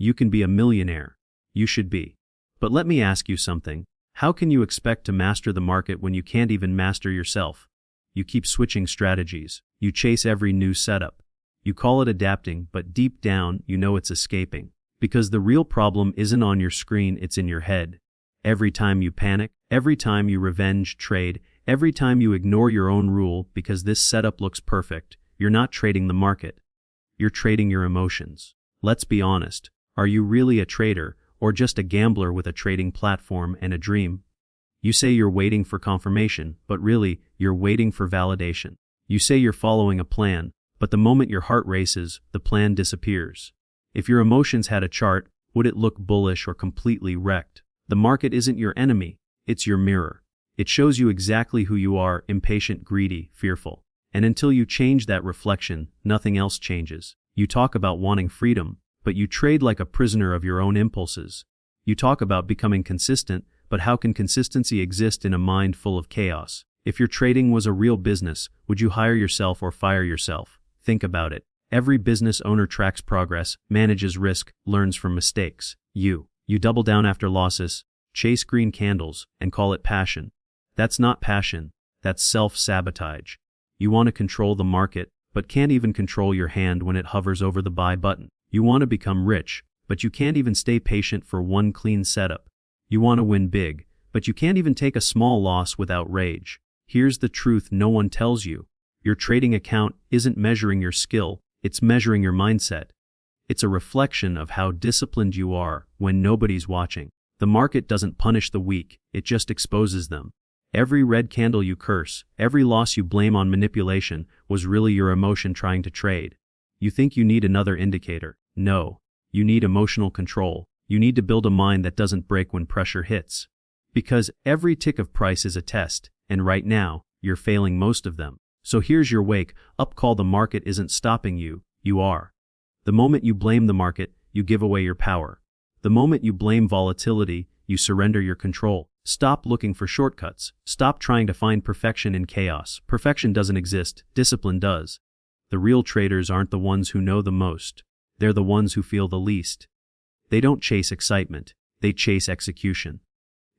You can be a millionaire. You should be. But let me ask you something. How can you expect to master the market when you can't even master yourself? You keep switching strategies. You chase every new setup. You call it adapting, but deep down, you know it's escaping. Because the real problem isn't on your screen, it's in your head. Every time you panic, every time you revenge trade, every time you ignore your own rule because this setup looks perfect, you're not trading the market. You're trading your emotions. Let's be honest. Are you really a trader, or just a gambler with a trading platform and a dream? You say you're waiting for confirmation, but really, you're waiting for validation. You say you're following a plan, but the moment your heart races, the plan disappears. If your emotions had a chart, would it look bullish or completely wrecked? The market isn't your enemy, it's your mirror. It shows you exactly who you are: impatient, greedy, fearful. And until you change that reflection, nothing else changes. You talk about wanting freedom, but you trade like a prisoner of your own impulses. You talk about becoming consistent, but how can consistency exist in a mind full of chaos? If your trading was a real business, would you hire yourself or fire yourself? Think about it. Every business owner tracks progress, manages risk, learns from mistakes. You double down after losses, chase green candles, and call it passion. That's not passion, that's self-sabotage. You want to control the market, but can't even control your hand when it hovers over the buy button. You want to become rich, but you can't even stay patient for one clean setup. You want to win big, but you can't even take a small loss without rage. Here's the truth no one tells you. Your trading account isn't measuring your skill, it's measuring your mindset. It's a reflection of how disciplined you are when nobody's watching. The market doesn't punish the weak, it just exposes them. Every red candle you curse, every loss you blame on manipulation, was really your emotion trying to trade. You think you need another indicator. No. You need emotional control. You need to build a mind that doesn't break when pressure hits. Because every tick of price is a test, and right now, you're failing most of them. So here's your wake up call: the market isn't stopping you, you are. The moment you blame the market, you give away your power. The moment you blame volatility, you surrender your control. Stop looking for shortcuts. Stop trying to find perfection in chaos. Perfection doesn't exist, discipline does. The real traders aren't the ones who know the most. They're the ones who feel the least. They don't chase excitement, they chase execution.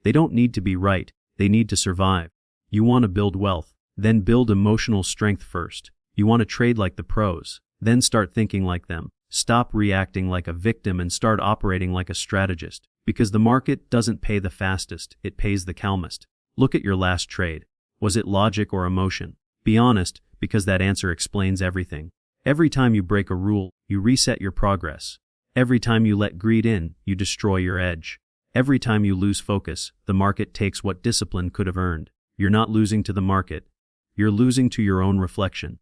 They don't need to be right, they need to survive. You want to build wealth, then build emotional strength first. You want to trade like the pros, then start thinking like them. Stop reacting like a victim and start operating like a strategist. Because the market doesn't pay the fastest, it pays the calmest. Look at your last trade. Was it logic or emotion? Be honest, because that answer explains everything. Every time you break a rule, you reset your progress. Every time you let greed in, you destroy your edge. Every time you lose focus, the market takes what discipline could have earned. You're not losing to the market. You're losing to your own reflection.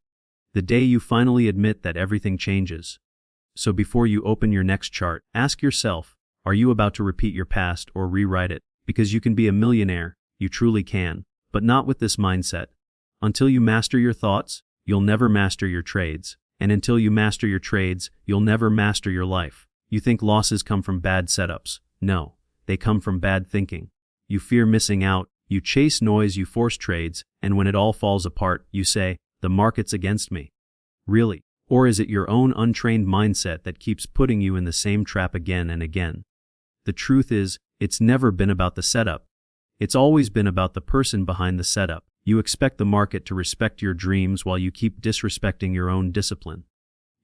The day you finally admit that everything changes. So before you open your next chart, ask yourself, are you about to repeat your past or rewrite it? Because you can be a millionaire, you truly can, but not with this mindset. Until you master your thoughts, you'll never master your trades. And until you master your trades, you'll never master your life. You think losses come from bad setups. No, they come from bad thinking. You fear missing out, you chase noise, you force trades, and when it all falls apart, you say, the market's against me. Really? Or is it your own untrained mindset that keeps putting you in the same trap again and again? The truth is, it's never been about the setup. It's always been about the person behind the setup. You expect the market to respect your dreams while you keep disrespecting your own discipline.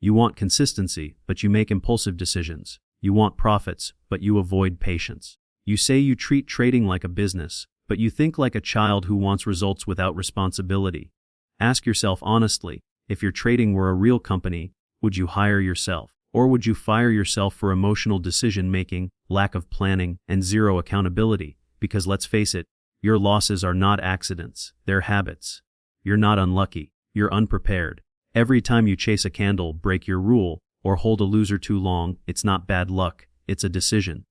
You want consistency, but you make impulsive decisions. You want profits, but you avoid patience. You say you treat trading like a business, but you think like a child who wants results without responsibility. Ask yourself honestly, if your trading were a real company, would you hire yourself? Or would you fire yourself for emotional decision-making, lack of planning, and zero accountability? Because let's face it, your losses are not accidents, they're habits. You're not unlucky, you're unprepared. Every time you chase a candle, break your rule, or hold a loser too long, it's not bad luck, it's a decision.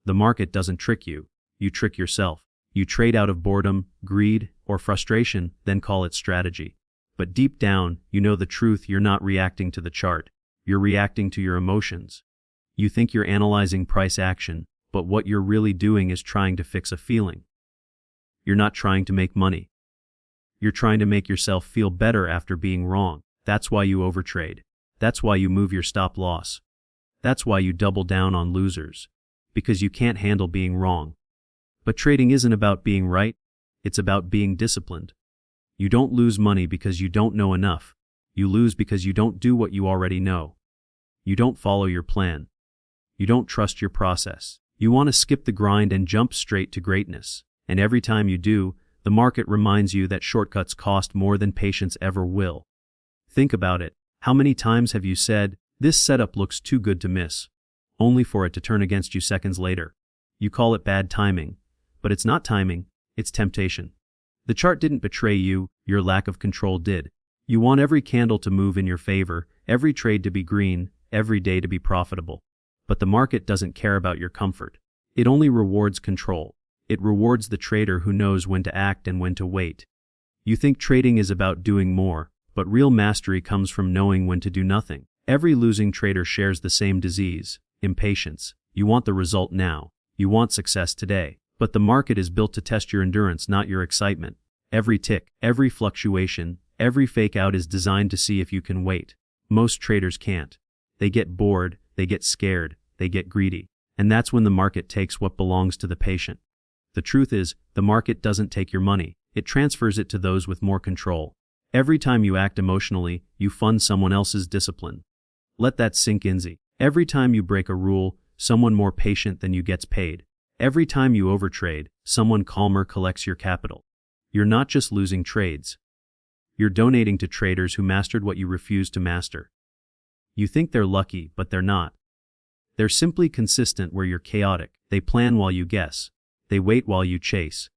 The market doesn't trick you, you trick yourself. You trade out of boredom, greed, or frustration, then call it strategy. But deep down, you know the truth: you're not reacting to the chart. You're reacting to your emotions. You think you're analyzing price action, but what you're really doing is trying to fix a feeling. You're not trying to make money. You're trying to make yourself feel better after being wrong. That's why you overtrade. That's why you move your stop loss. That's why you double down on losers. Because you can't handle being wrong. But trading isn't about being right, it's about being disciplined. You don't lose money because you don't know enough. You lose because you don't do what you already know. You don't follow your plan. You don't trust your process. You want to skip the grind and jump straight to greatness. And every time you do, the market reminds you that shortcuts cost more than patience ever will. Think about it. How many times have you said, "This setup looks too good to miss," only for it to turn against you seconds later? You call it bad timing. But it's not timing, it's temptation. The chart didn't betray you, your lack of control did. You want every candle to move in your favor, every trade to be green, every day to be profitable. But the market doesn't care about your comfort. It only rewards control. It rewards the trader who knows when to act and when to wait. You think trading is about doing more, but real mastery comes from knowing when to do nothing. Every losing trader shares the same disease, impatience. You want the result now. You want success today. But the market is built to test your endurance, not your excitement. Every tick, every fluctuation, every fake out is designed to see if you can wait. Most traders can't. They get bored, they get scared, they get greedy. And that's when the market takes what belongs to the patient. The truth is, the market doesn't take your money, it transfers it to those with more control. Every time you act emotionally, you fund someone else's discipline. Let that sink in. Every time you break a rule, someone more patient than you gets paid. Every time you overtrade, someone calmer collects your capital. You're not just losing trades. You're donating to traders who mastered what you refused to master. You think they're lucky, but they're not. They're simply consistent where you're chaotic. They plan while you guess. They wait while you chase.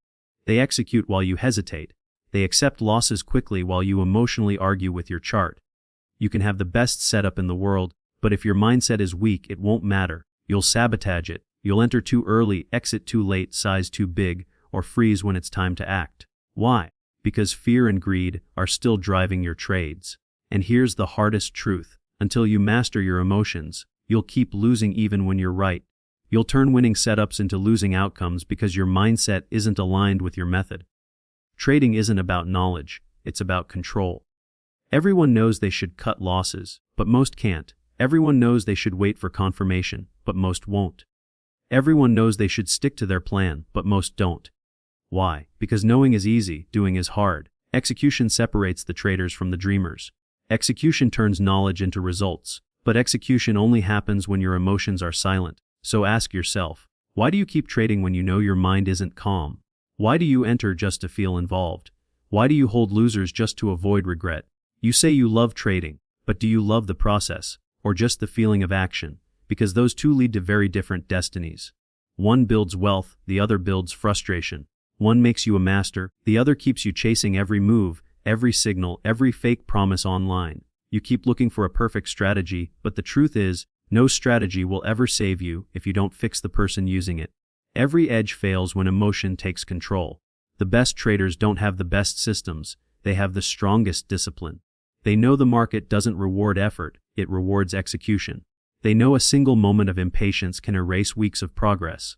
They execute while you hesitate. They accept losses quickly while you emotionally argue with your chart. You can have the best setup in the world, but if your mindset is weak, it won't matter. You'll sabotage it. You'll enter too early, exit too late, size too big, or freeze when it's time to act. Why? Because fear and greed are still driving your trades. And here's the hardest truth. Until you master your emotions, you'll keep losing even when you're right. You'll turn winning setups into losing outcomes because your mindset isn't aligned with your method. Trading isn't about knowledge, it's about control. Everyone knows they should cut losses, but most can't. Everyone knows they should wait for confirmation, but most won't. Everyone knows they should stick to their plan, but most don't. Why? Because knowing is easy, doing is hard. Execution separates the traders from the dreamers. Execution turns knowledge into results, but execution only happens when your emotions are silent. So ask yourself, why do you keep trading when you know your mind isn't calm? Why do you enter just to feel involved? Why do you hold losers just to avoid regret? You say you love trading, but do you love the process, or just the feeling of action? Because those two lead to very different destinies. One builds wealth, the other builds frustration. One makes you a master, the other keeps you chasing every move, every signal, every fake promise online. You keep looking for a perfect strategy, but the truth is, no strategy will ever save you if you don't fix the person using it. Every edge fails when emotion takes control. The best traders don't have the best systems, they have the strongest discipline. They know the market doesn't reward effort, it rewards execution. They know a single moment of impatience can erase weeks of progress.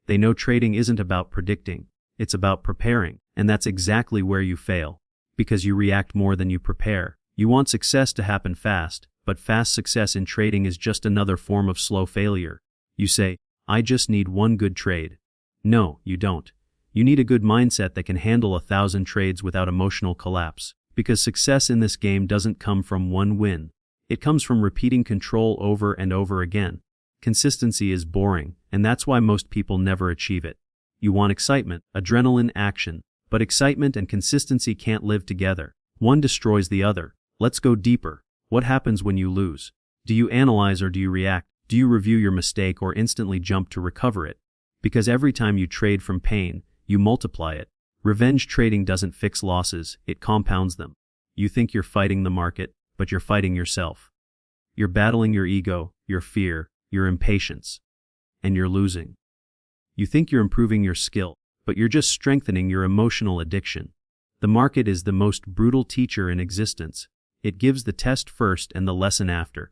They know trading isn't about predicting, it's about preparing, and that's exactly where you fail. Because you react more than you prepare. You want success to happen fast, but fast success in trading is just another form of slow failure. You say, I just need one good trade. No, you don't. You need a good mindset that can handle 1,000 trades without emotional collapse. Because success in this game doesn't come from one win. It comes from repeating control over and over again. Consistency is boring, and that's why most people never achieve it. You want excitement, adrenaline, action, but excitement and consistency can't live together. One destroys the other. Let's go deeper. What happens when you lose? Do you analyze or do you react? Do you review your mistake or instantly jump to recover it? Because every time you trade from pain, you multiply it. Revenge trading doesn't fix losses, it compounds them. You think you're fighting the market, but you're fighting yourself. You're battling your ego, your fear, your impatience, and you're losing. You think you're improving your skill, but you're just strengthening your emotional addiction. The market is the most brutal teacher in existence. It gives the test first and the lesson after.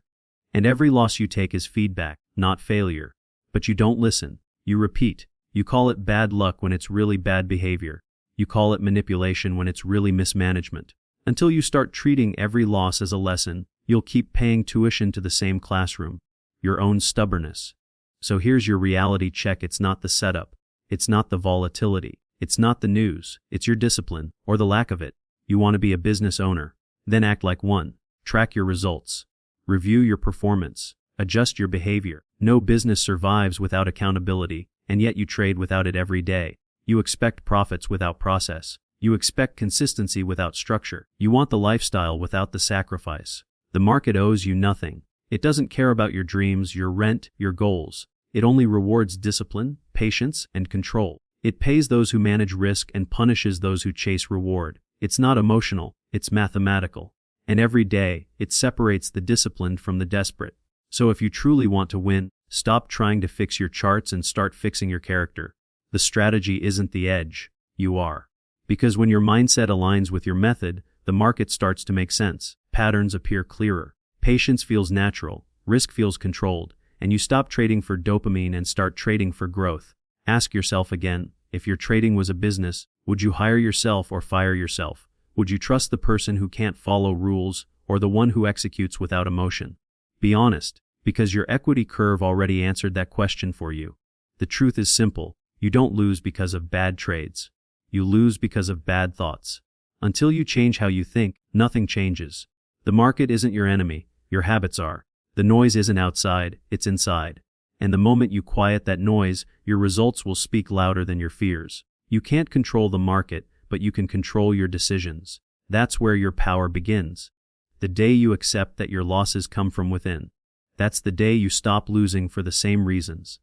And every loss you take is feedback, not failure. But you don't listen. You repeat. You call it bad luck when it's really bad behavior. You call it manipulation when it's really mismanagement. Until you start treating every loss as a lesson, you'll keep paying tuition to the same classroom. your own stubbornness. So here's your reality check. It's not the setup. It's not the volatility. It's not the news. It's your discipline, or the lack of it. You want to be a business owner? Then act like one. Track your results. Review your performance. Adjust your behavior. No business survives without accountability, and yet you trade without it every day. You expect profits without process. You expect consistency without structure. You want the lifestyle without the sacrifice. The market owes you nothing. It doesn't care about your dreams, your rent, your goals. It only rewards discipline, patience, and control. It pays those who manage risk and punishes those who chase reward. It's not emotional, it's mathematical. And every day, it separates the disciplined from the desperate. So if you truly want to win, stop trying to fix your charts and start fixing your character. The strategy isn't the edge, you are. Because when your mindset aligns with your method, the market starts to make sense. Patterns appear clearer. Patience feels natural. Risk feels controlled. And you stop trading for dopamine and start trading for growth. Ask yourself again, if your trading was a business, would you hire yourself or fire yourself? Would you trust the person who can't follow rules or the one who executes without emotion? Be honest, because your equity curve already answered that question for you. The truth is simple. You don't lose because of bad trades. You lose because of bad thoughts. Until you change how you think, nothing changes. The market isn't your enemy, your habits are. The noise isn't outside, it's inside. And the moment you quiet that noise, your results will speak louder than your fears. You can't control the market, but you can control your decisions. That's where your power begins. The day you accept that your losses come from within. That's the day you stop losing for the same reasons.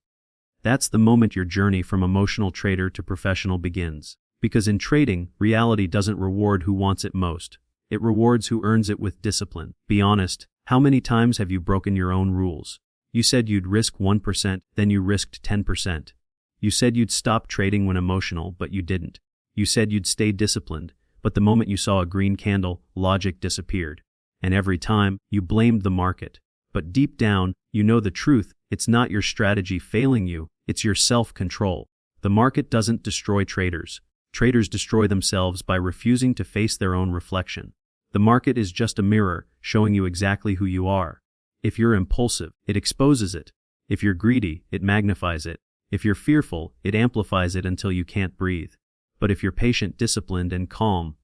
That's the moment your journey from emotional trader to professional begins. Because in trading, reality doesn't reward who wants it most. It rewards who earns it with discipline. Be honest, how many times have you broken your own rules? You said you'd risk 1%, then you risked 10%. You said you'd stop trading when emotional, but you didn't. You said you'd stay disciplined, but the moment you saw a green candle, logic disappeared. And every time, you blamed the market. But deep down, you know the truth. It's not your strategy failing you, it's your self-control. The market doesn't destroy traders. Traders destroy themselves by refusing to face their own reflection. The market is just a mirror, showing you exactly who you are. If you're impulsive, it exposes it. If you're greedy, it magnifies it. If you're fearful, it amplifies it until you can't breathe. But if you're patient, disciplined, and calm,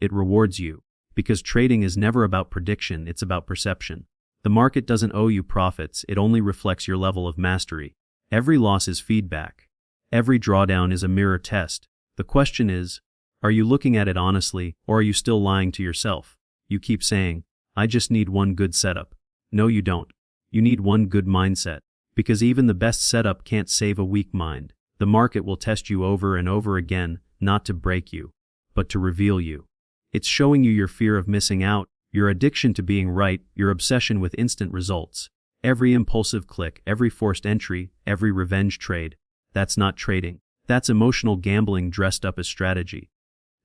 it rewards you. Because trading is never about prediction, it's about perception. The market doesn't owe you profits, it only reflects your level of mastery. Every loss is feedback. Every drawdown is a mirror test. The question is, are you looking at it honestly, or are you still lying to yourself? You keep saying, I just need one good setup. No, you don't. You need one good mindset. Because even the best setup can't save a weak mind. The market will test you over and over again, not to break you, but to reveal you. It's showing you your fear of missing out, your addiction to being right, your obsession with instant results. Every impulsive click, every forced entry, every revenge trade. That's not trading. That's emotional gambling dressed up as strategy.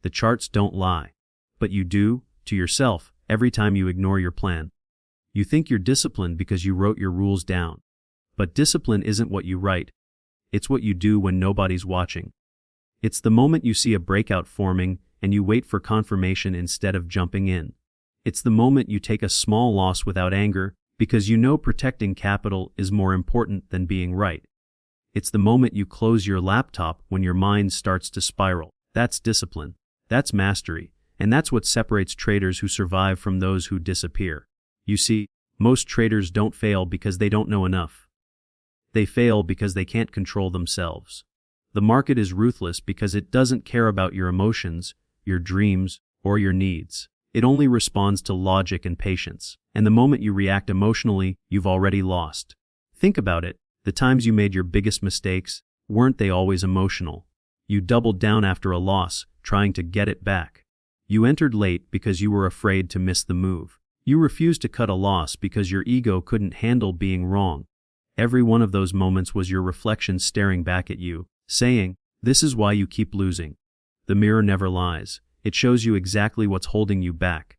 The charts don't lie. But you do, to yourself, every time you ignore your plan. You think you're disciplined because you wrote your rules down. But discipline isn't what you write. It's what you do when nobody's watching. It's the moment you see a breakout forming and you wait for confirmation instead of jumping in. It's the moment you take a small loss without anger because you know protecting capital is more important than being right. It's the moment you close your laptop when your mind starts to spiral. That's discipline. That's mastery. And that's what separates traders who survive from those who disappear. You see, most traders don't fail because they don't know enough. They fail because they can't control themselves. The market is ruthless because it doesn't care about your emotions, your dreams, or your needs. It only responds to logic and patience. And the moment you react emotionally, you've already lost. Think about it. The times you made your biggest mistakes, weren't they always emotional? You doubled down after a loss, trying to get it back. You entered late because you were afraid to miss the move. You refused to cut a loss because your ego couldn't handle being wrong. Every one of those moments was your reflection staring back at you, saying, this is why you keep losing. The mirror never lies. It shows you exactly what's holding you back.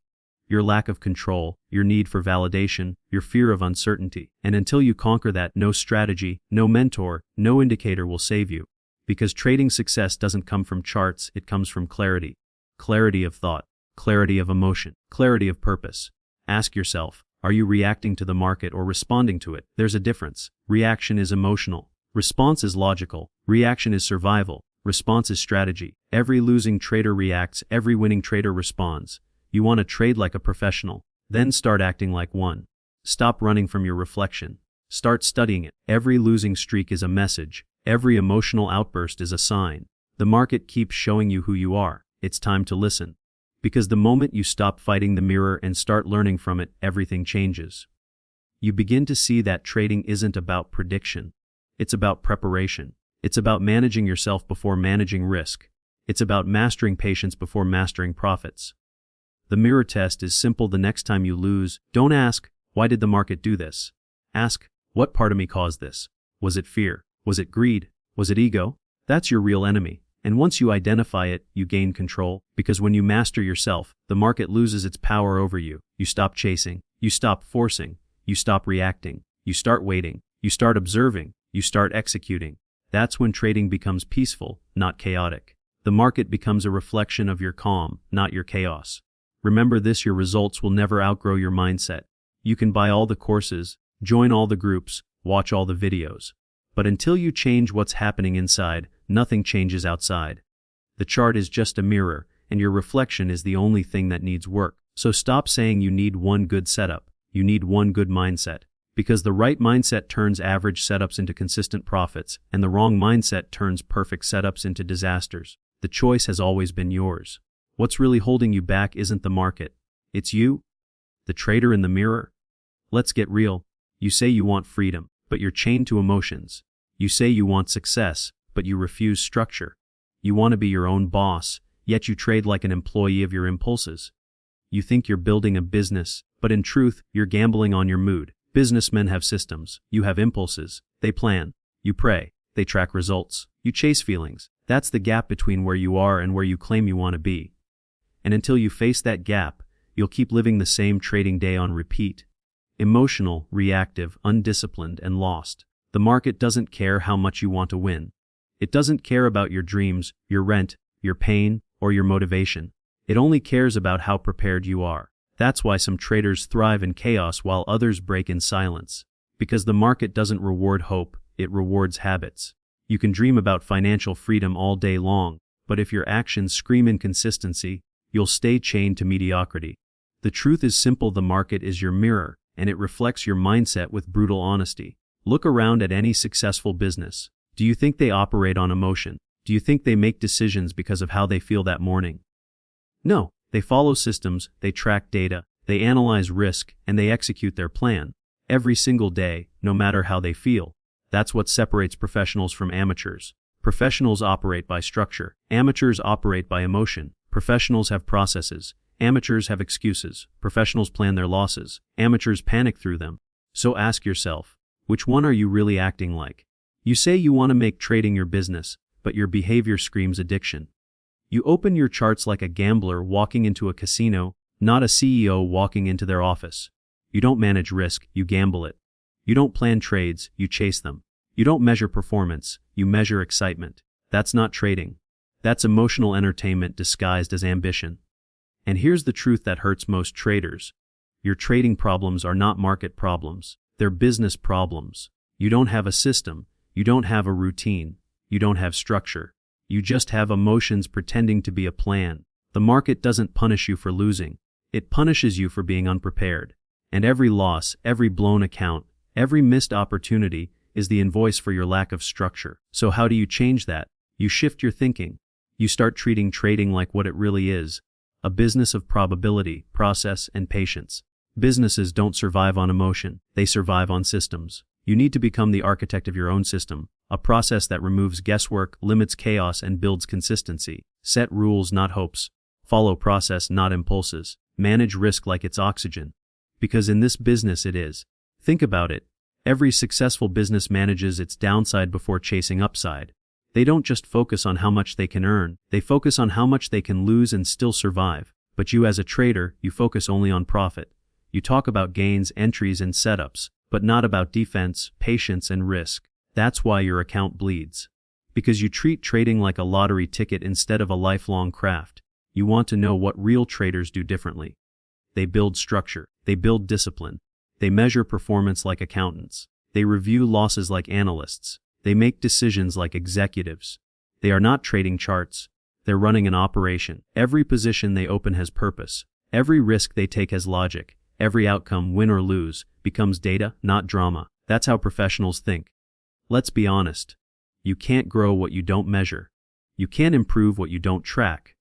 Your lack of control, your need for validation, your fear of uncertainty. And until you conquer that, no strategy, no mentor, no indicator will save you. Because trading success doesn't come from charts, it comes from clarity. Clarity of thought, clarity of emotion, clarity of purpose. Ask yourself, Are you reacting to the market or responding to it? There's a difference. Reaction is emotional. Response is logical. Reaction is survival. Response is strategy. Every losing trader reacts, every winning trader responds. You want to trade like a professional. Then start acting like one. Stop running from your reflection. Start studying it. Every losing streak is a message. Every emotional outburst is a sign. The market keeps showing you who you are. It's time to listen. Because the moment you stop fighting the mirror and start learning from it, everything changes. You begin to see that trading isn't about prediction. It's about preparation. It's about managing yourself before managing risk. It's about mastering patience before mastering profits. The mirror test is simple. The next time you lose, don't ask, why did the market do this? Ask, what part of me caused this? Was it fear? Was it greed? Was it ego? That's your real enemy. And once you identify it, you gain control, because when you master yourself, the market loses its power over you. You stop chasing, you stop forcing, you stop reacting, you start waiting, you start observing, you start executing. That's when trading becomes peaceful, not chaotic. The market becomes a reflection of your calm, not your chaos. Remember this: your results will never outgrow your mindset. You can buy all the courses, join all the groups, watch all the videos. But until you change what's happening inside, nothing changes outside. The chart is just a mirror, and your reflection is the only thing that needs work. So stop saying you need one good setup. You need one good mindset. Because the right mindset turns average setups into consistent profits, and the wrong mindset turns perfect setups into disasters. The choice has always been yours. What's really holding you back isn't the market. It's you, the trader in the mirror. Let's get real. You say you want freedom, but you're chained to emotions. You say you want success, but you refuse structure. You want to be your own boss, yet you trade like an employee of your impulses. You think you're building a business, but in truth, you're gambling on your mood. Businessmen have systems. You have impulses. They plan. You pray. They track results. You chase feelings. That's the gap between where you are and where you claim you want to be. And until you face that gap, you'll keep living the same trading day on repeat. Emotional, reactive, undisciplined, and lost. The market doesn't care how much you want to win. It doesn't care about your dreams, your rent, your pain, or your motivation. It only cares about how prepared you are. That's why some traders thrive in chaos while others break in silence. Because the market doesn't reward hope, it rewards habits. You can dream about financial freedom all day long, but if your actions scream inconsistency, you'll stay chained to mediocrity. The truth is simple: the market is your mirror, and it reflects your mindset with brutal honesty. Look around at any successful business. Do you think they operate on emotion? Do you think they make decisions because of how they feel that morning? No, they follow systems, they track data, they analyze risk, and they execute their plan. Every single day, no matter how they feel. That's what separates professionals from amateurs. Professionals operate by structure. Amateurs operate by emotion. Professionals have processes. Amateurs have excuses. Professionals plan their losses. Amateurs panic through them. So ask yourself, which one are you really acting like? You say you want to make trading your business, but your behavior screams addiction. You open your charts like a gambler walking into a casino, not a CEO walking into their office. You don't manage risk, you gamble it. You don't plan trades, you chase them. You don't measure performance, you measure excitement. That's not trading. That's emotional entertainment disguised as ambition. And here's the truth that hurts most traders. Your trading problems are not market problems. They're business problems. You don't have a system. You don't have a routine. You don't have structure. You just have emotions pretending to be a plan. The market doesn't punish you for losing. It punishes you for being unprepared. And every loss, every blown account, every missed opportunity is the invoice for your lack of structure. So how do you change that? You shift your thinking. You start treating trading like what it really is: a business of probability, process, and patience. Businesses don't survive on emotion. They survive on systems. You need to become the architect of your own system, a process that removes guesswork, limits chaos, and builds consistency. Set rules, not hopes. Follow process, not impulses. Manage risk like it's oxygen. Because in this business it is. Think about it. Every successful business manages its downside before chasing upside. They don't just focus on how much they can earn, they focus on how much they can lose and still survive. But you as a trader, you focus only on profit. You talk about gains, entries, and setups, but not about defense, patience, and risk. That's why your account bleeds. Because you treat trading like a lottery ticket instead of a lifelong craft. You want to know what real traders do differently. They build structure. They build discipline. They measure performance like accountants. They review losses like analysts. They make decisions like executives. They are not trading charts. They're running an operation. Every position they open has purpose. Every risk they take has logic. Every outcome, win or lose, becomes data, not drama. That's how professionals think. Let's be honest. You can't grow what you don't measure. You can't improve what you don't track.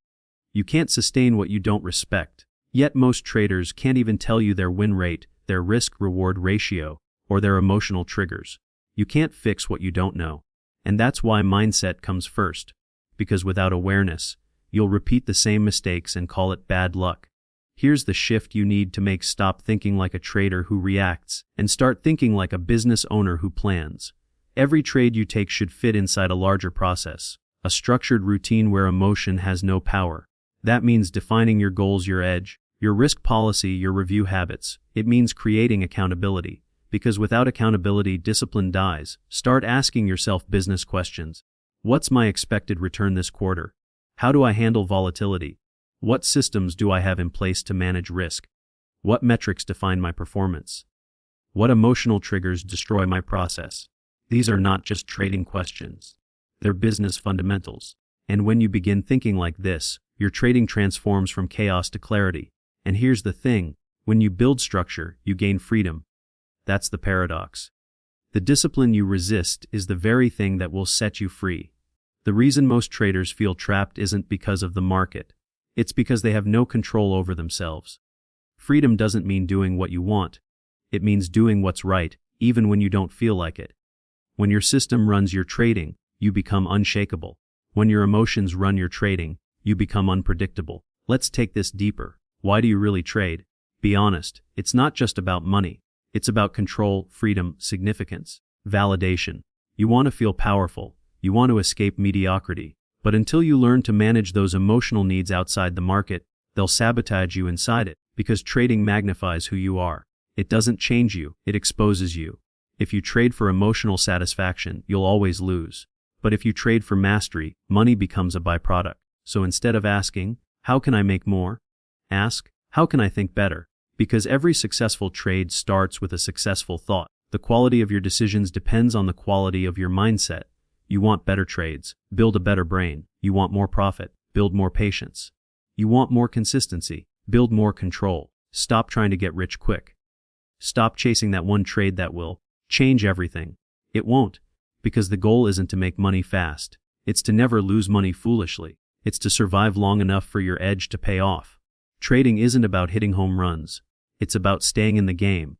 You can't sustain what you don't respect. Yet most traders can't even tell you their win rate, their risk-reward ratio, or their emotional triggers. You can't fix what you don't know. And that's why mindset comes first. Because without awareness, you'll repeat the same mistakes and call it bad luck. Here's the shift you need to make: stop thinking like a trader who reacts and start thinking like a business owner who plans. Every trade you take should fit inside a larger process, a structured routine where emotion has no power. That means defining your goals, your edge, your risk policy, your review habits. It means creating accountability. Because without accountability, discipline dies. Start asking yourself business questions. What's my expected return this quarter? How do I handle volatility? What systems do I have in place to manage risk? What metrics define my performance? What emotional triggers destroy my process? These are not just trading questions. They're business fundamentals. And when you begin thinking like this, your trading transforms from chaos to clarity. And here's the thing, when you build structure, you gain freedom. That's the paradox. The discipline you resist is the very thing that will set you free. The reason most traders feel trapped isn't because of the market. It's because they have no control over themselves. Freedom doesn't mean doing what you want. It means doing what's right, even when you don't feel like it. When your system runs your trading, you become unshakable. When your emotions run your trading, you become unpredictable. Let's take this deeper. Why do you really trade? Be honest, it's not just about money. It's about control, freedom, significance, validation. You want to feel powerful. You want to escape mediocrity. But until you learn to manage those emotional needs outside the market, they'll sabotage you inside it. Because trading magnifies who you are. It doesn't change you, it exposes you. If you trade for emotional satisfaction, you'll always lose. But if you trade for mastery, money becomes a byproduct. So instead of asking, how can I make more? Ask, how can I think better? Because every successful trade starts with a successful thought. The quality of your decisions depends on the quality of your mindset. You want better trades, build a better brain. You want more profit, build more patience. You want more consistency, build more control. Stop trying to get rich quick. Stop chasing that one trade that will change everything. It won't, because the goal isn't to make money fast. It's to never lose money foolishly. It's to survive long enough for your edge to pay off. Trading isn't about hitting home runs. It's about staying in the game.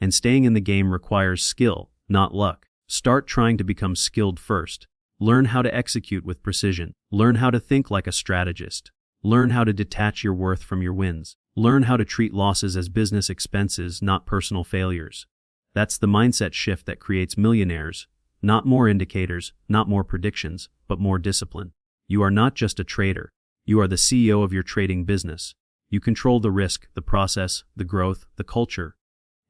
And staying in the game requires skill, not luck. Start trying to become skilled first. Learn how to execute with precision. Learn how to think like a strategist. Learn how to detach your worth from your wins. Learn how to treat losses as business expenses, not personal failures. That's the mindset shift that creates millionaires. Not more indicators, not more predictions, but more discipline. You are not just a trader. You are the CEO of your trading business. You control the risk, the process, the growth, the culture.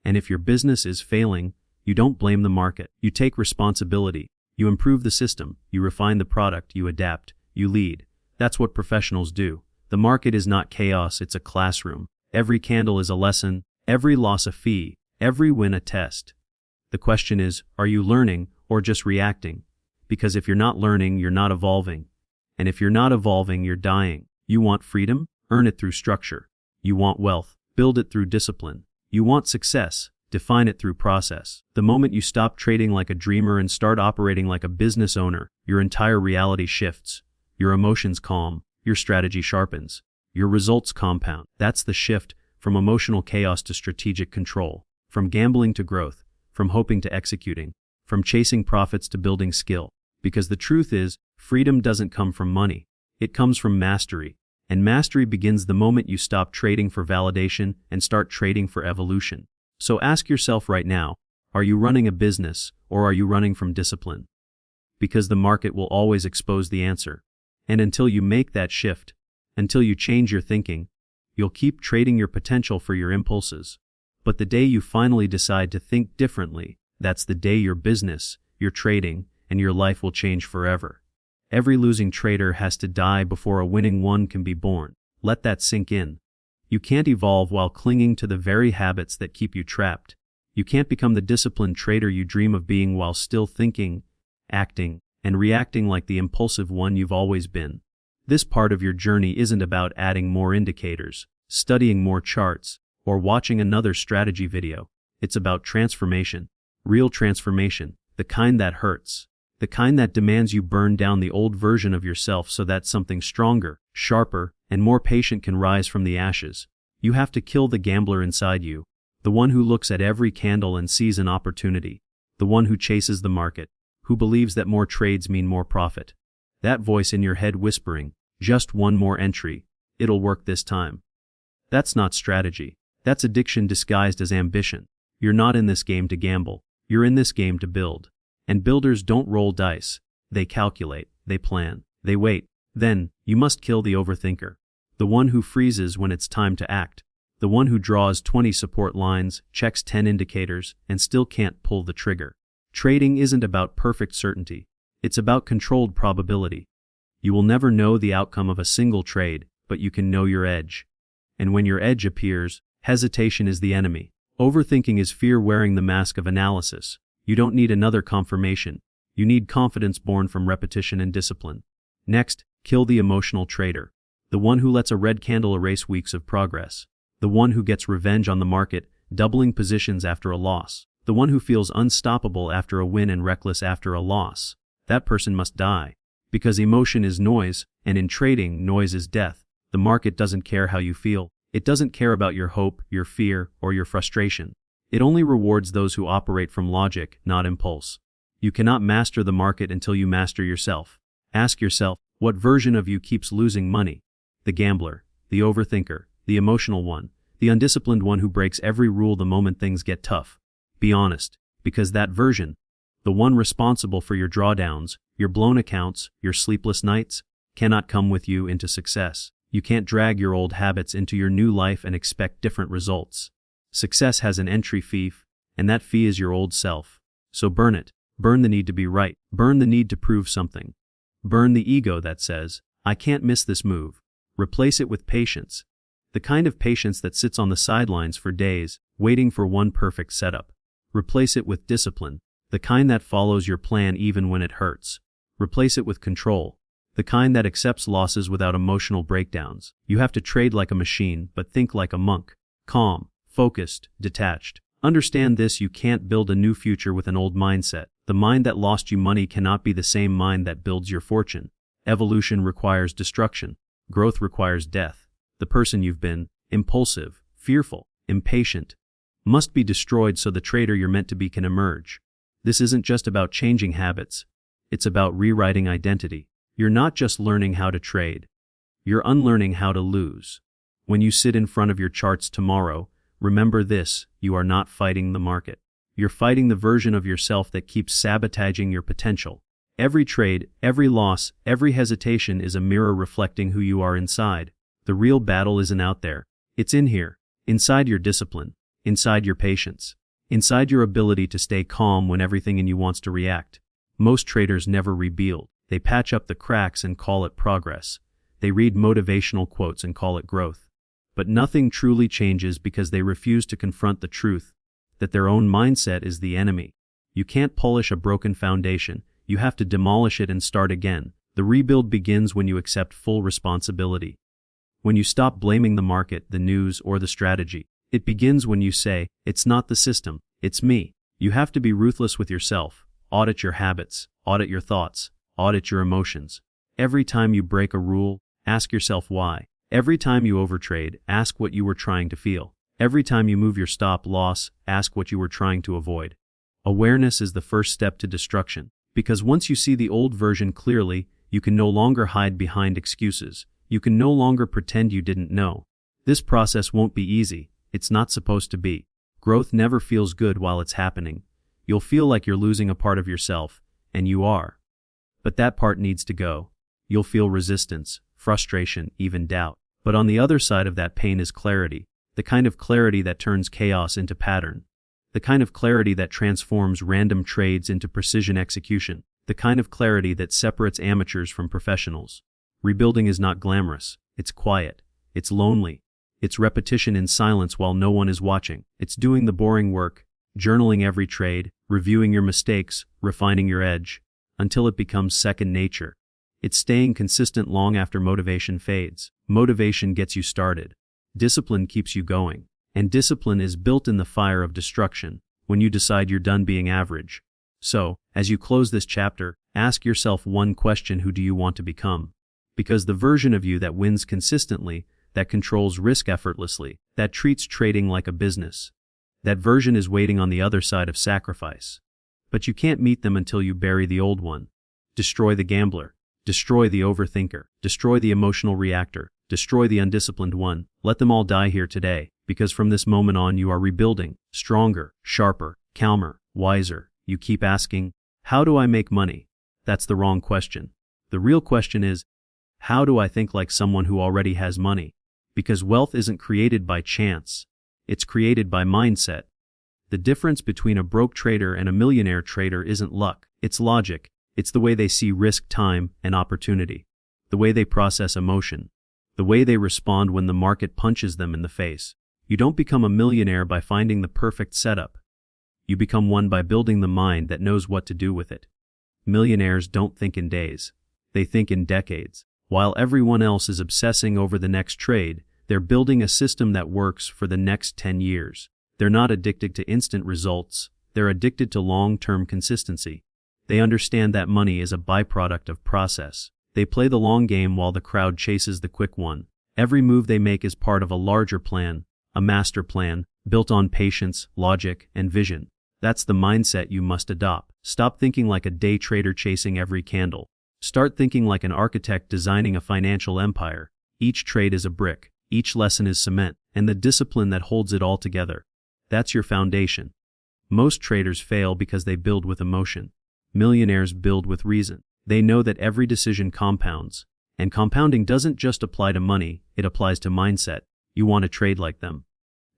And if your business is failing, you don't blame the market. You take responsibility. You improve the system. You refine the product. You adapt. You lead. That's what professionals do. The market is not chaos, it's a classroom. Every candle is a lesson, every loss a fee, every win a test. The question is, are you learning or just reacting? Because if you're not learning, you're not evolving. And if you're not evolving, you're dying. You want freedom? Earn it through structure. You want wealth? Build it through discipline. You want success? Define it through process. The moment you stop trading like a dreamer and start operating like a business owner, your entire reality shifts. Your emotions calm. Your strategy sharpens. Your results compound. That's the shift from emotional chaos to strategic control, from gambling to growth, from hoping to executing, from chasing profits to building skill. Because the truth is, freedom doesn't come from money. It comes from mastery. And mastery begins the moment you stop trading for validation and start trading for evolution. So ask yourself right now, are you running a business or are you running from discipline? Because the market will always expose the answer. And until you make that shift, until you change your thinking, you'll keep trading your potential for your impulses. But the day you finally decide to think differently, that's the day your business, your trading, and your life will change forever. Every losing trader has to die before a winning one can be born. Let that sink in. You can't evolve while clinging to the very habits that keep you trapped. You can't become the disciplined trader you dream of being while still thinking, acting, and reacting like the impulsive one you've always been. This part of your journey isn't about adding more indicators, studying more charts, or watching another strategy video. It's about transformation. Real transformation. The kind that hurts. The kind that demands you burn down the old version of yourself so that something stronger, sharper, and more patient can rise from the ashes. You have to kill the gambler inside you. The one who looks at every candle and sees an opportunity. The one who chases the market. Who believes that more trades mean more profit. That voice in your head whispering, just one more entry. It'll work this time. That's not strategy. That's addiction disguised as ambition. You're not in this game to gamble. You're in this game to build. And builders don't roll dice. They calculate, they plan, they wait. Then, you must kill the overthinker. The one who freezes when it's time to act. The one who draws 20 support lines, checks 10 indicators, and still can't pull the trigger. Trading isn't about perfect certainty. It's about controlled probability. You will never know the outcome of a single trade, but you can know your edge. And when your edge appears, hesitation is the enemy. Overthinking is fear wearing the mask of analysis. You don't need another confirmation. You need confidence born from repetition and discipline. Next, kill the emotional trader. The one who lets a red candle erase weeks of progress. The one who gets revenge on the market, doubling positions after a loss. The one who feels unstoppable after a win and reckless after a loss. That person must die. Because emotion is noise, and in trading, noise is death. The market doesn't care how you feel. It doesn't care about your hope, your fear, or your frustration. It only rewards those who operate from logic, not impulse. You cannot master the market until you master yourself. Ask yourself, what version of you keeps losing money? The gambler, the overthinker, the emotional one, the undisciplined one who breaks every rule the moment things get tough. Be honest, because that version, the one responsible for your drawdowns, your blown accounts, your sleepless nights, cannot come with you into success. You can't drag your old habits into your new life and expect different results. Success has an entry fee, and that fee is your old self. So burn it. Burn the need to be right. Burn the need to prove something. Burn the ego that says, I can't miss this move. Replace it with patience. The kind of patience that sits on the sidelines for days, waiting for one perfect setup. Replace it with discipline. The kind that follows your plan even when it hurts. Replace it with control. The kind that accepts losses without emotional breakdowns. You have to trade like a machine, but think like a monk. Calm, focused, detached. Understand this: you can't build a new future with an old mindset. The mind that lost you money cannot be the same mind that builds your fortune. Evolution requires destruction. Growth requires death. The person you've been, impulsive, fearful, impatient, must be destroyed so the trader you're meant to be can emerge. This isn't just about changing habits. It's about rewriting identity. You're not just learning how to trade. You're unlearning how to lose. When you sit in front of your charts tomorrow, remember this: you are not fighting the market. You're fighting the version of yourself that keeps sabotaging your potential. Every trade, every loss, every hesitation is a mirror reflecting who you are inside. The real battle isn't out there. It's in here. Inside your discipline. Inside your patience. Inside your ability to stay calm when everything in you wants to react. Most traders never rebuild. They patch up the cracks and call it progress. They read motivational quotes and call it growth. But nothing truly changes because they refuse to confront the truth that their own mindset is the enemy. You can't polish a broken foundation. You have to demolish it and start again. The rebuild begins when you accept full responsibility. When you stop blaming the market, the news, or the strategy. It begins when you say, it's not the system, it's me. You have to be ruthless with yourself. Audit your habits, audit your thoughts, audit your emotions. Every time you break a rule, ask yourself why. Every time you overtrade, ask what you were trying to feel. Every time you move your stop loss, ask what you were trying to avoid. Awareness is the first step to destruction. Because once you see the old version clearly, you can no longer hide behind excuses. You can no longer pretend you didn't know. This process won't be easy. It's not supposed to be. Growth never feels good while it's happening. You'll feel like you're losing a part of yourself, and you are. But that part needs to go. You'll feel resistance, frustration, even doubt. But on the other side of that pain is clarity. The kind of clarity that turns chaos into pattern. The kind of clarity that transforms random trades into precision execution. The kind of clarity that separates amateurs from professionals. Rebuilding is not glamorous. It's quiet. It's lonely. It's repetition in silence while no one is watching. It's doing the boring work, journaling every trade, reviewing your mistakes, refining your edge, until it becomes second nature. It's staying consistent long after motivation fades. Motivation gets you started. Discipline keeps you going. And discipline is built in the fire of destruction, when you decide you're done being average. So, as you close this chapter, ask yourself one question: who do you want to become? Because the version of you that wins consistently, that controls risk effortlessly, that treats trading like a business, that version is waiting on the other side of sacrifice. But you can't meet them until you bury the old one. Destroy the gambler. Destroy the overthinker. Destroy the emotional reactor. Destroy the undisciplined one. Let them all die here today, because from this moment on you are rebuilding, stronger, sharper, calmer, wiser. You keep asking, how do I make money? That's the wrong question. The real question is, how do I think like someone who already has money? Because wealth isn't created by chance. It's created by mindset. The difference between a broke trader and a millionaire trader isn't luck, it's logic. It's the way they see risk, time, and opportunity. The way they process emotion. The way they respond when the market punches them in the face. You don't become a millionaire by finding the perfect setup. You become one by building the mind that knows what to do with it. Millionaires don't think in days. They think in decades. While everyone else is obsessing over the next trade, they're building a system that works for the next 10 years. They're not addicted to instant results. They're addicted to long-term consistency. They understand that money is a byproduct of process. They play the long game while the crowd chases the quick one. Every move they make is part of a larger plan, a master plan, built on patience, logic, and vision. That's the mindset you must adopt. Stop thinking like a day trader chasing every candle. Start thinking like an architect designing a financial empire. Each trade is a brick, each lesson is cement, and the discipline that holds it all together. That's your foundation. Most traders fail because they build with emotion. Millionaires build with reason. They know that every decision compounds. And compounding doesn't just apply to money, it applies to mindset. You want to trade like them.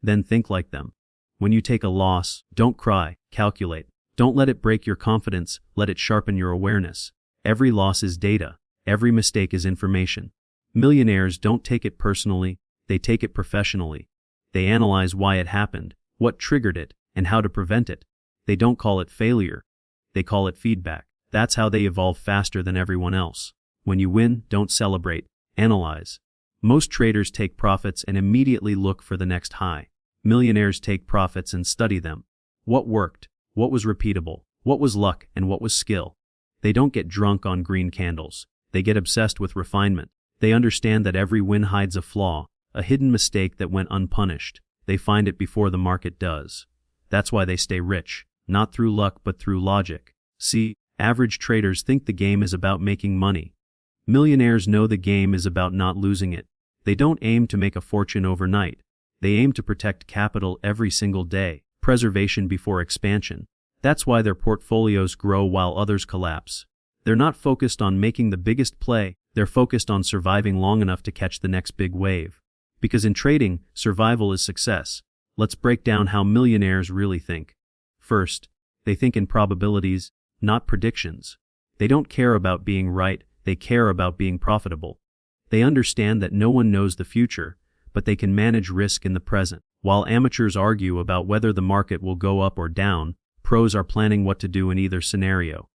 Then think like them. When you take a loss, don't cry, calculate. Don't let it break your confidence, let it sharpen your awareness. Every loss is data. Every mistake is information. Millionaires don't take it personally, they take it professionally. They analyze why it happened, what triggered it, and how to prevent it. They don't call it failure. They call it feedback. That's how they evolve faster than everyone else. When you win, don't celebrate, analyze. Most traders take profits and immediately look for the next high. Millionaires take profits and study them. What worked? What was repeatable? What was luck and what was skill? They don't get drunk on green candles. They get obsessed with refinement. They understand that every win hides a flaw, a hidden mistake that went unpunished. They find it before the market does. That's why they stay rich, not through luck but through logic. See, average traders think the game is about making money. Millionaires know the game is about not losing it. They don't aim to make a fortune overnight. They aim to protect capital every single day, preservation before expansion. That's why their portfolios grow while others collapse. They're not focused on making the biggest play, they're focused on surviving long enough to catch the next big wave. Because in trading, survival is success. Let's break down how millionaires really think. First, they think in probabilities, not predictions. They don't care about being right, they care about being profitable. They understand that no one knows the future, but they can manage risk in the present. While amateurs argue about whether the market will go up or down, pros are planning what to do in either scenario.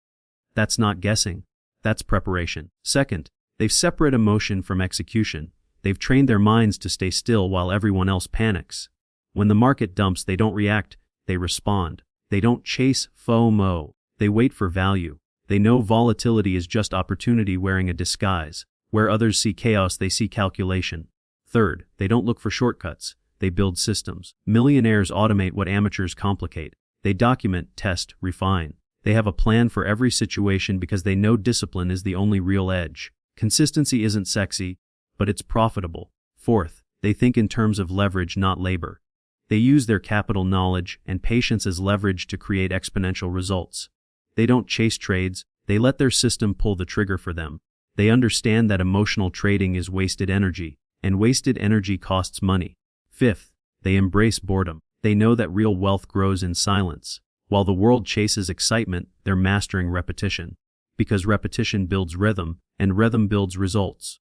That's not guessing. That's preparation. Second, they've separate emotion from execution. They've trained their minds to stay still while everyone else panics. When the market dumps, they don't react, they respond. They don't chase FOMO. They wait for value. They know volatility is just opportunity wearing a disguise. Where others see chaos, they see calculation. Third, they don't look for shortcuts. They build systems. Millionaires automate what amateurs complicate. They document, test, refine. They have a plan for every situation because they know discipline is the only real edge. Consistency isn't sexy, but it's profitable. Fourth, they think in terms of leverage, not labor. They use their capital knowledge and patience as leverage to create exponential results. They don't chase trades, they let their system pull the trigger for them. They understand that emotional trading is wasted energy, and wasted energy costs money. Fifth, they embrace boredom. They know that real wealth grows in silence. While the world chases excitement, they're mastering repetition. Because repetition builds rhythm, and rhythm builds results.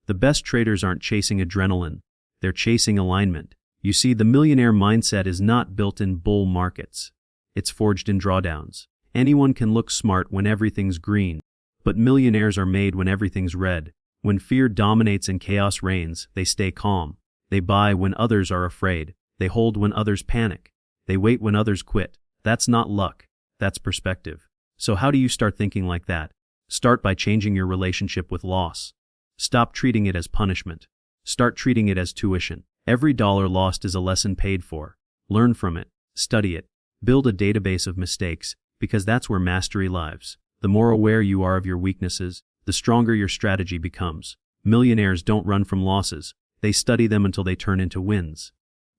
The best traders aren't chasing adrenaline, they're chasing alignment. You see, the millionaire mindset is not built in bull markets. It's forged in drawdowns. Anyone can look smart when everything's green, but millionaires are made when everything's red. When fear dominates and chaos reigns, they stay calm. They buy when others are afraid. They hold when others panic. They wait when others quit. That's not luck. That's perspective. So how do you start thinking like that? Start by changing your relationship with loss. Stop treating it as punishment. Start treating it as tuition. Every dollar lost is a lesson paid for. Learn from it. Study it. Build a database of mistakes, because that's where mastery lives. The more aware you are of your weaknesses, the stronger your strategy becomes. Millionaires don't run from losses. They study them until they turn into wins.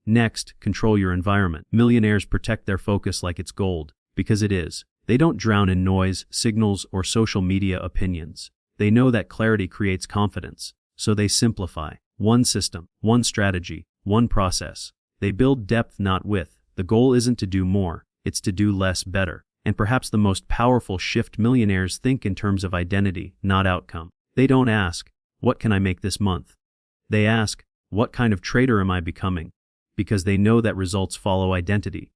Next, control your environment. Millionaires protect their focus like it's gold, because it is. They don't drown in noise, signals, or social media opinions. They know that clarity creates confidence, so they simplify. One system, one strategy, one process. They build depth, not width. The goal isn't to do more, it's to do less better. And perhaps the most powerful shift: millionaires think in terms of identity, not outcome. They don't ask, what can I make this month? They ask, what kind of trader am I becoming? Because they know that results follow identity.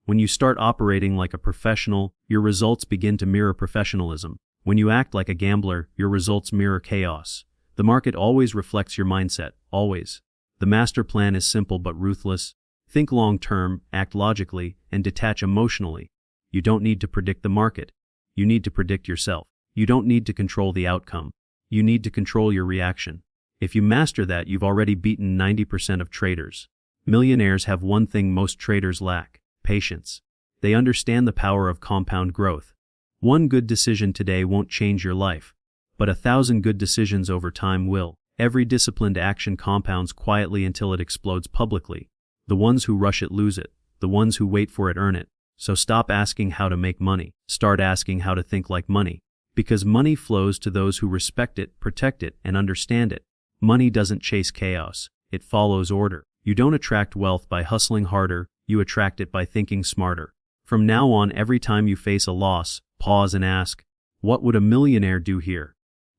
When you start operating like a professional, your results begin to mirror professionalism. When you act like a gambler, your results mirror chaos. The market always reflects your mindset, always. The master plan is simple but ruthless. Think long-term, act logically, and detach emotionally. You don't need to predict the market. You need to predict yourself. You don't need to control the outcome. You need to control your reaction. If you master that, you've already beaten 90% of traders. Millionaires have one thing most traders lack: patience. They understand the power of compound growth. One good decision today won't change your life, but 1,000 good decisions over time will. Every disciplined action compounds quietly until it explodes publicly. The ones who rush it lose it. The ones who wait for it earn it. So stop asking how to make money. Start asking how to think like money. Because money flows to those who respect it, protect it, and understand it. Money doesn't chase chaos. It follows order. You don't attract wealth by hustling harder. You attract it by thinking smarter. From now on, every time you face a loss, pause and ask, what would a millionaire do here?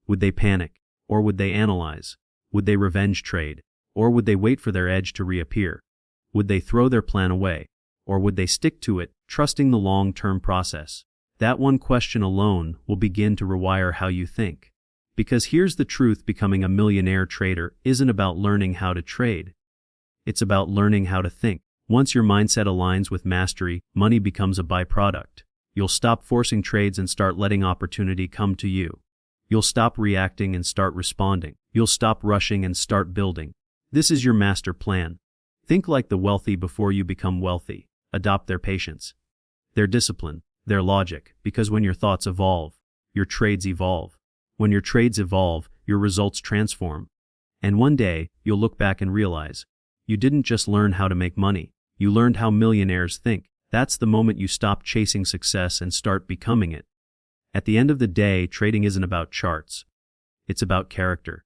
Would they panic? Or would they analyze? Would they revenge trade? Or would they wait for their edge to reappear? Would they throw their plan away? Or would they stick to it, trusting the long-term process? That one question alone will begin to rewire how you think. Because here's the truth: becoming a millionaire trader isn't about learning how to trade. It's about learning how to think. Once your mindset aligns with mastery, money becomes a byproduct. You'll stop forcing trades and start letting opportunity come to you. You'll stop reacting and start responding. You'll stop rushing and start building. This is your master plan. Think like the wealthy before you become wealthy. Adopt their patience, their discipline, their logic, because when your thoughts evolve, your trades evolve. When your trades evolve, your results transform. And one day, you'll look back and realize, you didn't just learn how to make money, you learned how millionaires think. That's the moment you stop chasing success and start becoming it. At the end of the day, trading isn't about charts. It's about character.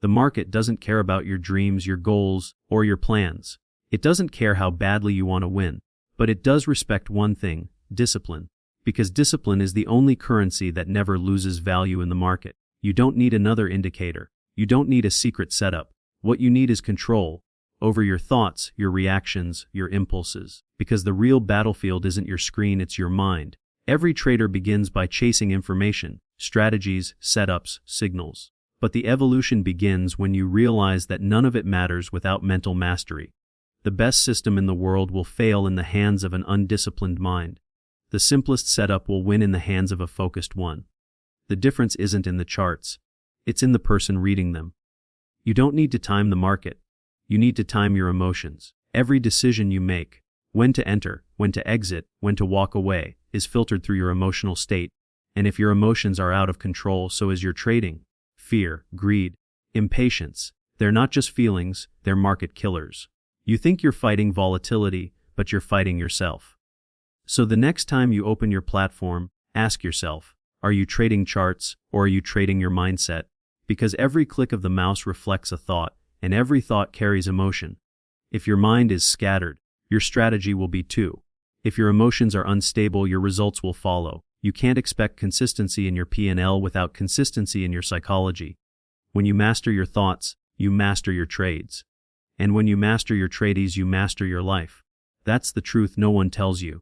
The market doesn't care about your dreams, your goals, or your plans. It doesn't care how badly you want to win. But it does respect one thing: discipline. Because discipline is the only currency that never loses value in the market. You don't need another indicator. You don't need a secret setup. What you need is control over your thoughts, your reactions, your impulses. Because the real battlefield isn't your screen, it's your mind. Every trader begins by chasing information, strategies, setups, signals. But the evolution begins when you realize that none of it matters without mental mastery. The best system in the world will fail in the hands of an undisciplined mind. The simplest setup will win in the hands of a focused one. The difference isn't in the charts. It's in the person reading them. You don't need to time the market. You need to time your emotions. Every decision you make, when to enter, when to exit, when to walk away, is filtered through your emotional state. And if your emotions are out of control, so is your trading. Fear, greed, impatience. They're not just feelings, they're market killers. You think you're fighting volatility, but you're fighting yourself. So the next time you open your platform, ask yourself, are you trading charts or are you trading your mindset? Because every click of the mouse reflects a thought, and every thought carries emotion. If your mind is scattered, your strategy will be too. If your emotions are unstable, your results will follow. You can't expect consistency in your P&L without consistency in your psychology. When you master your thoughts, you master your trades. And when you master your trades, you master your life. That's the truth no one tells you.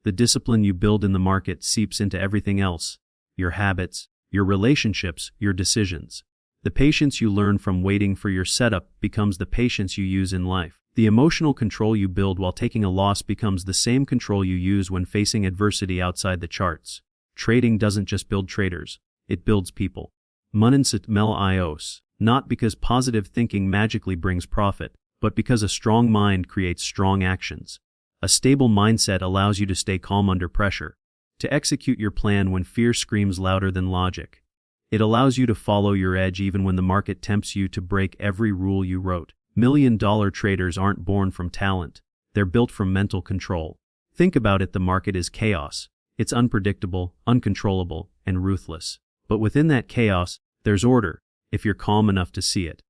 The discipline you build in the market seeps into everything else: your habits, your relationships, your decisions. The patience you learn from waiting for your setup becomes the patience you use in life. The emotional control you build while taking a loss becomes the same control you use when facing adversity outside the charts. Trading doesn't just build traders, it builds people. Mindset Melios, not because positive thinking magically brings profit, but because a strong mind creates strong actions. A stable mindset allows you to stay calm under pressure, to execute your plan when fear screams louder than logic. It allows you to follow your edge even when the market tempts you to break every rule you wrote. $1,000,000 traders aren't born from talent, they're built from mental control. Think about it: the market is chaos. It's unpredictable, uncontrollable, and ruthless. But within that chaos, there's order, if you're calm enough to see it.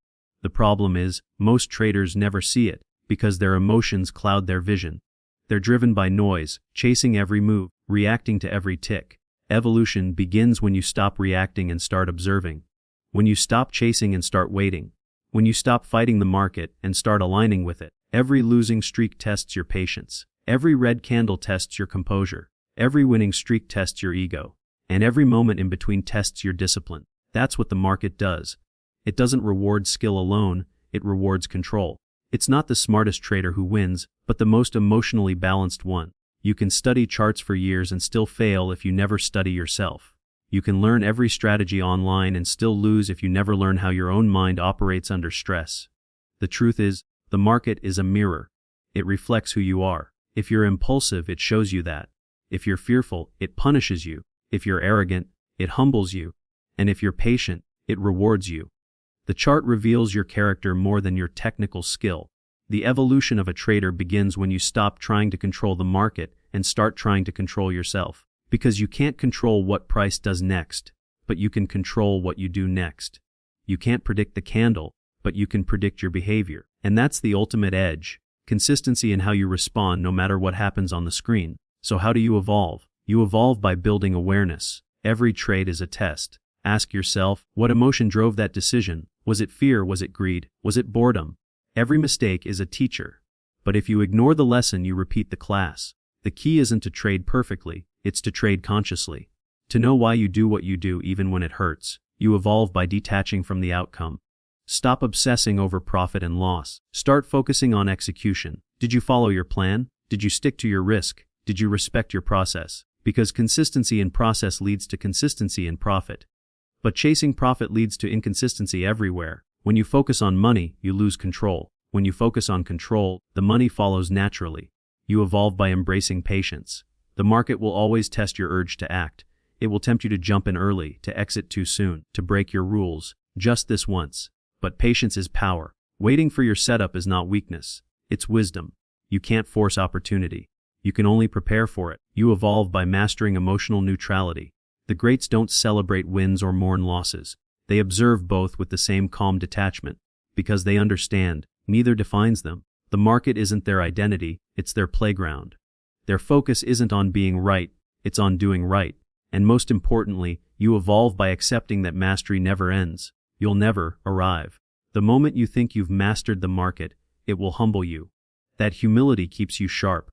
The problem is, most traders never see it, because their emotions cloud their vision. They're driven by noise, chasing every move, reacting to every tick. Evolution begins when you stop reacting and start observing. When you stop chasing and start waiting. When you stop fighting the market and start aligning with it. Every losing streak tests your patience. Every red candle tests your composure. Every winning streak tests your ego. And every moment in between tests your discipline. That's what the market does. It doesn't reward skill alone, it rewards control. It's not the smartest trader who wins, but the most emotionally balanced one. You can study charts for years and still fail if you never study yourself. You can learn every strategy online and still lose if you never learn how your own mind operates under stress. The truth is, the market is a mirror. It reflects who you are. If you're impulsive, it shows you that. If you're fearful, it punishes you. If you're arrogant, it humbles you. And if you're patient, it rewards you. The chart reveals your character more than your technical skill. The evolution of a trader begins when you stop trying to control the market and start trying to control yourself. Because you can't control what price does next, but you can control what you do next. You can't predict the candle, but you can predict your behavior. And that's the ultimate edge: consistency in how you respond no matter what happens on the screen. So how do you evolve? You evolve by building awareness. Every trade is a test. Ask yourself, what emotion drove that decision? Was it fear? Was it greed? Was it boredom? Every mistake is a teacher. But if you ignore the lesson, you repeat the class. The key isn't to trade perfectly, it's to trade consciously. To know why you do what you do even when it hurts. You evolve by detaching from the outcome. Stop obsessing over profit and loss. Start focusing on execution. Did you follow your plan? Did you stick to your risk? Did you respect your process? Because consistency in process leads to consistency in profit. But chasing profit leads to inconsistency everywhere. When you focus on money, you lose control. When you focus on control, the money follows naturally. You evolve by embracing patience. The market will always test your urge to act. It will tempt you to jump in early, to exit too soon, to break your rules, just this once. But patience is power. Waiting for your setup is not weakness. It's wisdom. You can't force opportunity. You can only prepare for it. You evolve by mastering emotional neutrality. The greats don't celebrate wins or mourn losses. They observe both with the same calm detachment. Because they understand, neither defines them. The market isn't their identity, it's their playground. Their focus isn't on being right, it's on doing right. And most importantly, you evolve by accepting that mastery never ends. You'll never arrive. The moment you think you've mastered the market, it will humble you. That humility keeps you sharp.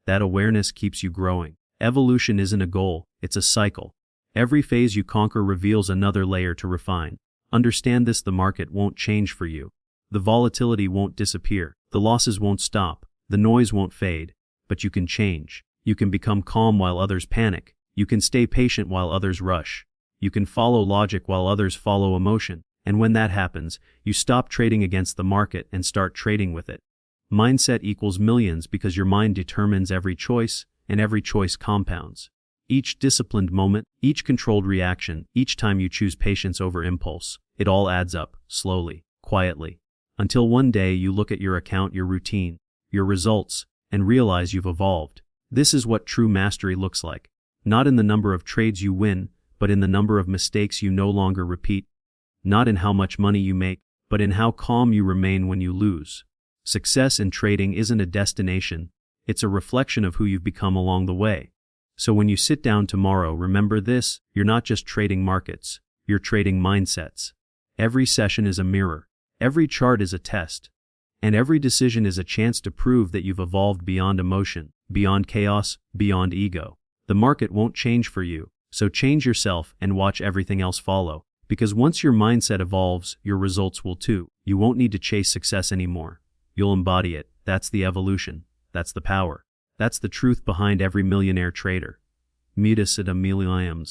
That awareness keeps you growing. Evolution isn't a goal, it's a cycle. Every phase you conquer reveals another layer to refine. Understand this: the market won't change for you. The volatility won't disappear. The losses won't stop. The noise won't fade. But you can change. You can become calm while others panic. You can stay patient while others rush. You can follow logic while others follow emotion. And when that happens, you stop trading against the market and start trading with it. Mindset equals millions because your mind determines every choice, and every choice compounds. Each disciplined moment, each controlled reaction, each time you choose patience over impulse, it all adds up, slowly, quietly. Until one day you look at your account, your routine, your results, and realize you've evolved. This is what true mastery looks like. Not in the number of trades you win, but in the number of mistakes you no longer repeat. Not in how much money you make, but in how calm you remain when you lose. Success in trading isn't a destination, it's a reflection of who you've become along the way. So when you sit down tomorrow, remember this: you're not just trading markets, you're trading mindsets. Every session is a mirror, every chart is a test, and every decision is a chance to prove that you've evolved beyond emotion, beyond chaos, beyond ego. The market won't change for you, so change yourself and watch everything else follow. Because once your mindset evolves, your results will too. You won't need to chase success anymore. You'll embody it. That's the evolution. That's the power. That's the truth behind every millionaire trader. Meet us at Millionaire.